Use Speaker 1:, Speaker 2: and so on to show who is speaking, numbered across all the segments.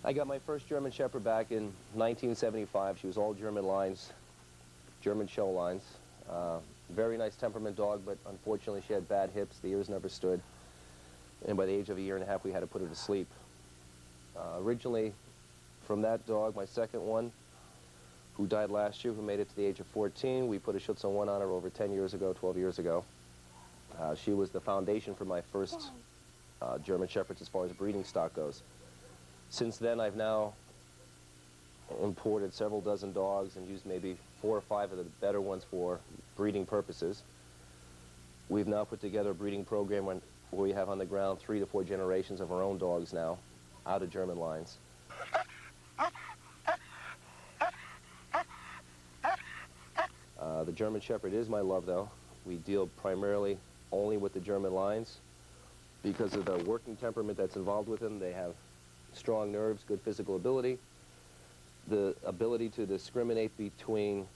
Speaker 1: I got my first German Shepherd back in 1975. She was all German lines, German show lines. Very nice temperament dog, but unfortunately she had bad hips. The ears never stood. And by the age of a year and a half, we had to put her to sleep. Originally, from that dog, my second one, who died last year, who made it to the age of 14, we put a Schutzhund 1 on her over 10 years ago, 12 years ago. She was the foundation for my first German Shepherds as far as breeding stock goes. Since then, I've now imported several dozen dogs and used maybe 4 or 5 of the better ones for breeding purposes. We've now put together a breeding program where we have on the ground 3 to 4 generations of our own dogs now, out of German lines. The German Shepherd is my love, though. We deal primarily only with the German lines because of the working temperament that's involved with them. They have strong nerves, good physical ability, the ability to discriminate between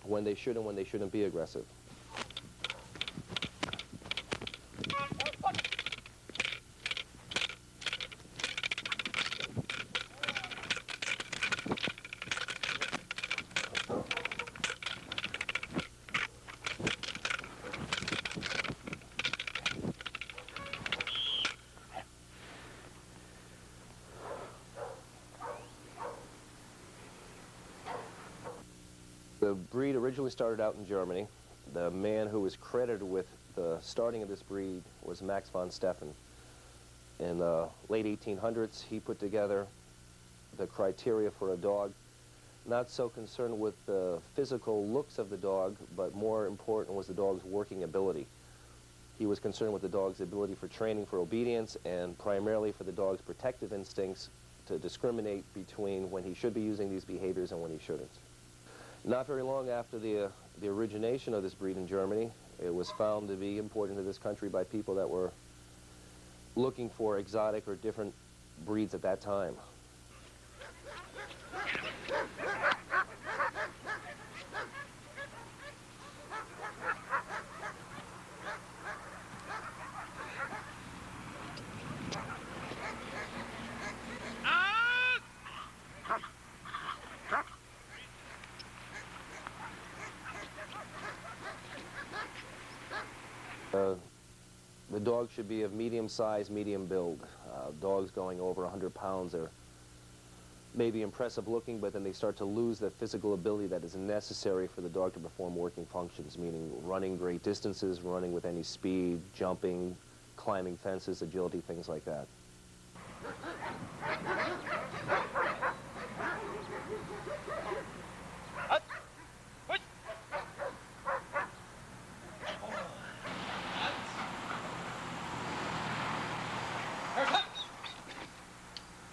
Speaker 1: when they should and when they shouldn't be aggressive. The breed originally started out in Germany. The man who was credited with the starting of this breed was Max von Steffen. In the late 1800s, he put together the criteria for a dog, not so concerned with the physical looks of the dog, but more important was the dog's working ability. He was concerned with the dog's ability for training, for obedience, and primarily for the dog's protective instincts to discriminate between when he should be using these behaviors and when he shouldn't. Not very long after the origination of this breed in Germany, it was found to be imported into this country by people that were looking for exotic or different breeds at that time. The dog should be of medium size, medium build. Dogs going over 100 pounds are maybe impressive looking, but then they start to lose the physical ability that is necessary for the dog to perform working functions, meaning running great distances, running with any speed, jumping, climbing fences, agility, things like that.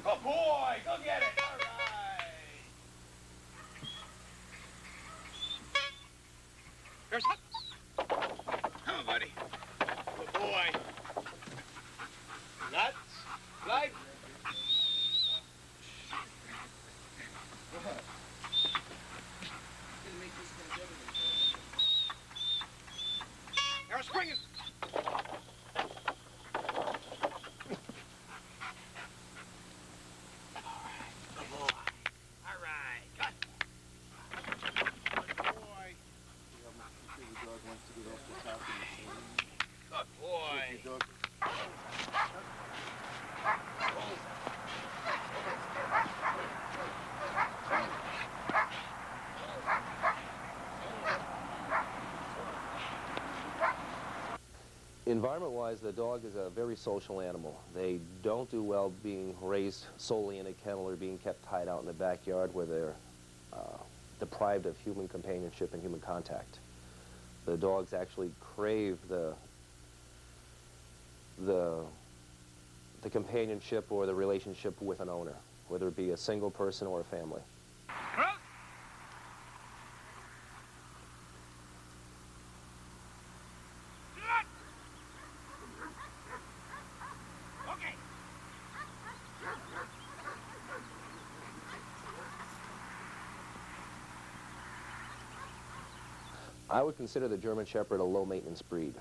Speaker 2: Good boy, go get it. All right. Here's up. Come on, buddy. Good boy. Nuts. Slide. Now spring it.
Speaker 1: Environment-wise, the dog is a very social animal. They don't do well being raised solely in a kennel or being kept tied out in the backyard where they're deprived of human companionship and human contact. The dogs actually crave the companionship or the relationship with an owner, whether it be a single person or a family. I would consider the German Shepherd a low-maintenance breed.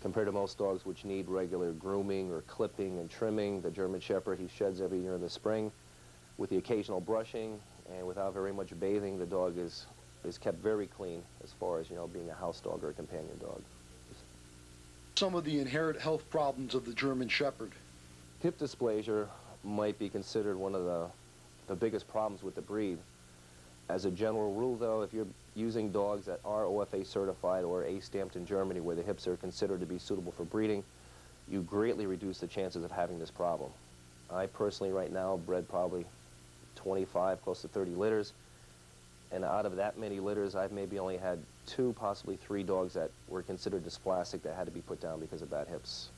Speaker 1: Compared to most dogs which need regular grooming or clipping and trimming, the German Shepherd, he sheds every year in the spring with the occasional brushing, and without very much bathing, the dog is kept very clean as far as, you know, being a house dog or a companion dog.
Speaker 3: Some of the inherent health problems of the German Shepherd.
Speaker 1: Hip dysplasia might be considered one of the biggest problems with the breed. As a general rule, though, if you're using dogs that are OFA certified or A-stamped in Germany, where the hips are considered to be suitable for breeding, you greatly reduce the chances of having this problem. I personally right now bred probably 25, close to 30 litters, and out of that many litters, I've maybe only had 2, possibly 3 dogs that were considered dysplastic that had to be put down because of bad hips.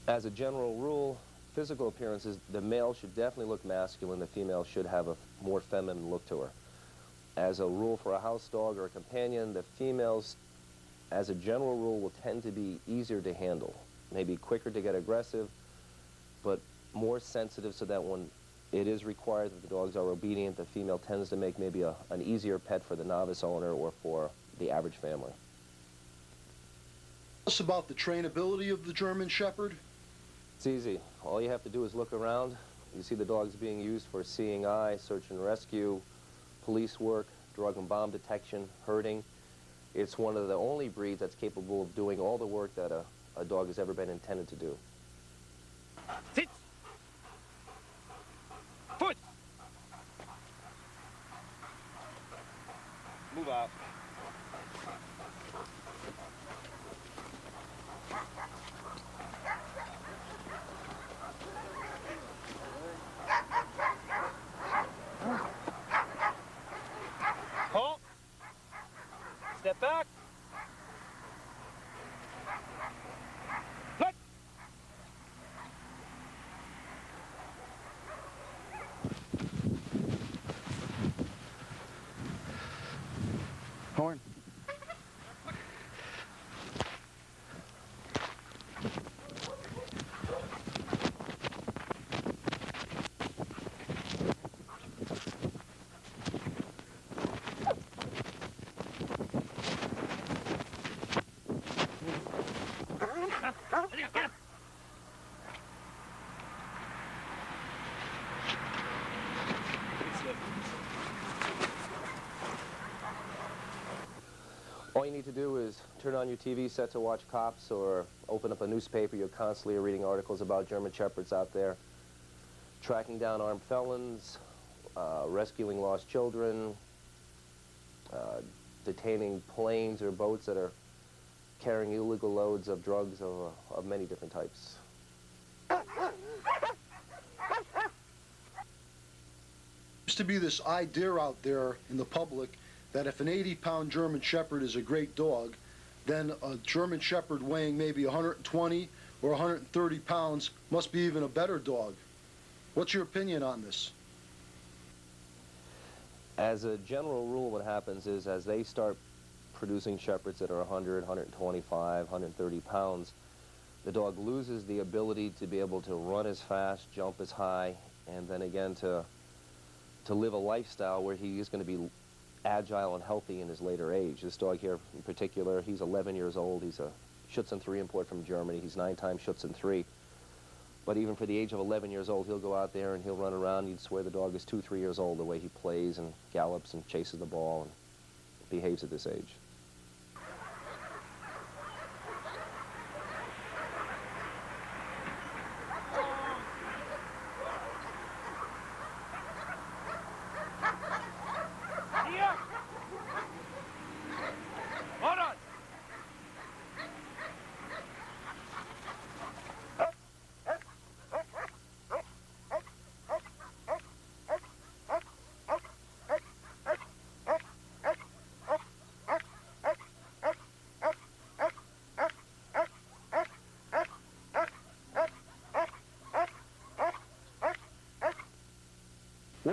Speaker 1: As a general rule, physical appearances, the male should definitely look masculine, the female should have a more feminine look to her. As a rule for a house dog or a companion, the females, as a general rule, will tend to be easier to handle, maybe quicker to get aggressive, but more sensitive, so that when it is required that the dogs are obedient, the female tends to make maybe an easier pet for the novice owner or for the average family.
Speaker 3: Tell us about the trainability of the German Shepherd.
Speaker 1: It's easy. All you have to do is look around. You see the dogs being used for seeing eye, search and rescue, police work, drug and bomb detection, herding. It's one of the only breeds that's capable of doing all the work that a dog has ever been intended to do.
Speaker 2: Sit! Foot! Move out. Halt! Step back! Look!
Speaker 3: Horn.
Speaker 1: All you need to do is turn on your TV set to watch cops or open up a newspaper. You're constantly reading articles about German Shepherds out there, tracking down armed felons, rescuing lost children, detaining planes or boats that are carrying illegal loads of drugs of many different types.
Speaker 3: Seems to be this idea out there in the public that if an 80-pound German Shepherd is a great dog, then a German Shepherd weighing maybe 120 or 130 pounds must be even a better dog. What's your opinion on this?
Speaker 1: As a general rule, what happens is as they start producing Shepherds that are 100, 125, 130 pounds, the dog loses the ability to be able to run as fast, jump as high, and then again to live a lifestyle where he is going to be agile and healthy in his later age. This dog here in particular, he's 11 years old. He's a Schutzen 3 import from Germany. He's 9-time Schutzen 3. But even for the age of 11 years old, he'll go out there and he'll run around. You'd swear the dog is 2, 3 years old, the way he plays and gallops and chases the ball and behaves at this age.
Speaker 2: Hier! Hold on!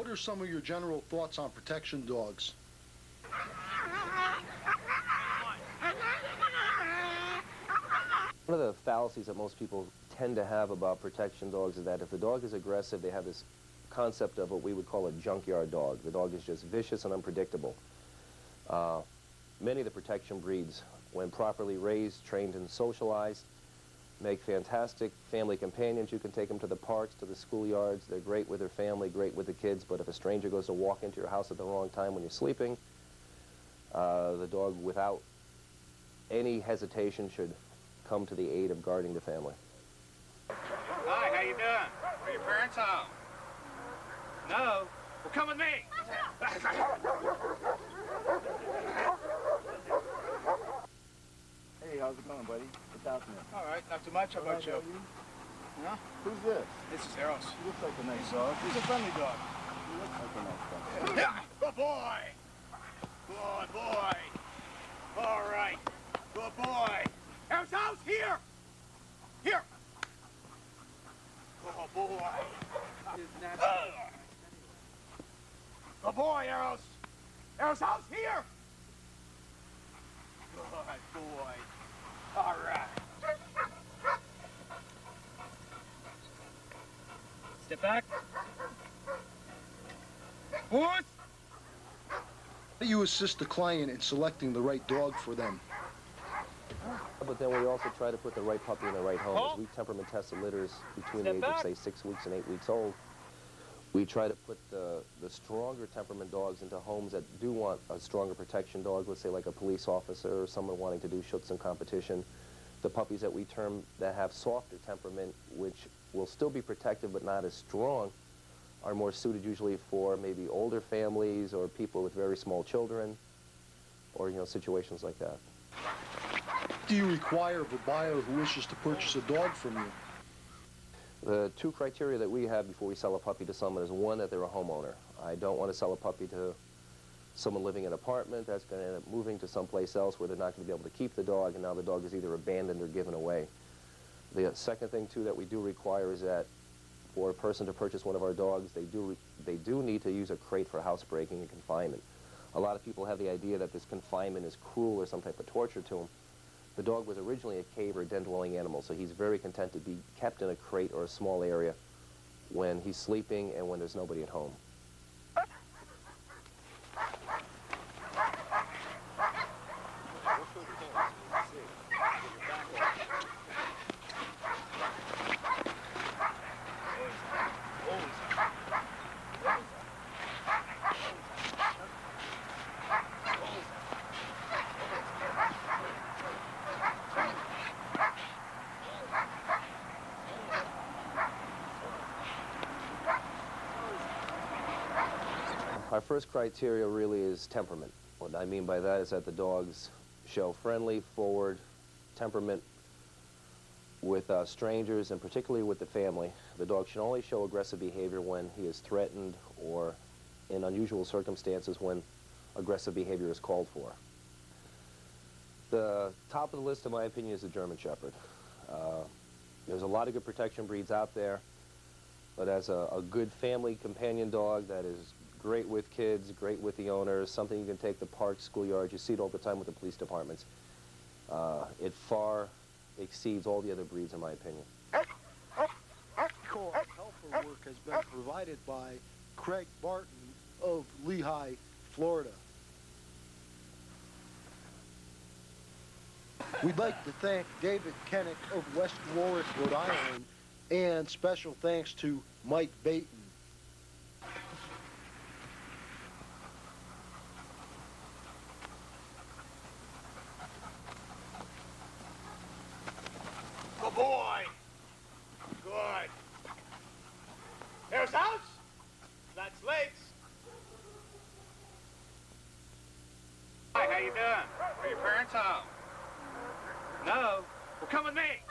Speaker 3: what are some of your general thoughts on protection dogs?
Speaker 1: One of the fallacies that most people tend to have about protection dogs is that if the dog is aggressive, they have this concept of what we would call a junkyard dog. The dog is just vicious and unpredictable. Many of the protection breeds, when properly raised, trained, and socialized, make fantastic family companions. You can take them to the parks, to the schoolyards. They're great with their family, great with the kids, but if a stranger goes to walk into your house at the wrong time when you're sleeping, the dog, without any hesitation, should come to the aid of guarding the family.
Speaker 2: Hi, how you doing? Are your parents home? No? Well, come with me.
Speaker 4: Hey, how's it going, buddy? What's happening?
Speaker 2: All right, not too much. How about you? Huh?
Speaker 4: Who's this?
Speaker 2: This is Eros.
Speaker 4: He looks like a nice dog.
Speaker 2: He's a friendly dog.
Speaker 4: He looks like a nice dog.
Speaker 2: Yeah, good boy. Good boy. All right. Good boy. Eros, house, here. Here. Good boy. Good boy, Eros. Eros, house, here. Good boy. All right. Step back. Puss.
Speaker 3: How do you assist the client in selecting the right dog for them?
Speaker 1: But then we also try to put the right puppy in the right home. As we temperament test the litters between the age of, say, 6 weeks and 8 weeks old, we try to put the stronger temperament dogs into homes that do want a stronger protection dog, let's say like a police officer or someone wanting to do Schutzhund competition. The puppies that we term that have softer temperament, which will still be protective but not as strong, are more suited usually for maybe older families or people with very small children, or, you know, situations like that.
Speaker 3: Do you require of a buyer who wishes to purchase a dog from you?
Speaker 1: The two criteria that we have before we sell a puppy to someone is, one, that they're a homeowner. I don't want to sell a puppy to someone living in an apartment that's going to end up moving to someplace else where they're not going to be able to keep the dog, and now the dog is either abandoned or given away. The second thing, too, that we do require is that for a person to purchase one of our dogs, they do need to use a crate for housebreaking and confinement. A lot of people have the idea that this confinement is cruel or some type of torture to them. The dog was originally a cave or den-dwelling animal, so he's very content to be kept in a crate or a small area when he's sleeping and when there's nobody at home. Our first criteria really is temperament. What I mean by that is that the dogs show friendly, forward temperament with strangers and particularly with the family. The dog should only show aggressive behavior when he is threatened or in unusual circumstances when aggressive behavior is called for. The top of the list, in my opinion, is the German Shepherd. There's a lot of good protection breeds out there, but as a good family companion dog that is great with kids, great with the owners, something you can take to parks, schoolyards. You see it all the time with the police departments. It far exceeds all the other breeds, in my opinion.
Speaker 3: Helper work has been provided by Craig Barton of Lehigh, Florida. We'd like to thank David Kennick of West Warwick, Rhode Island, and special thanks to Mike Baton.
Speaker 2: Good boy. Good. There's house. That's legs. Hi, how you doing? Are your parents home? No? Well, come with me.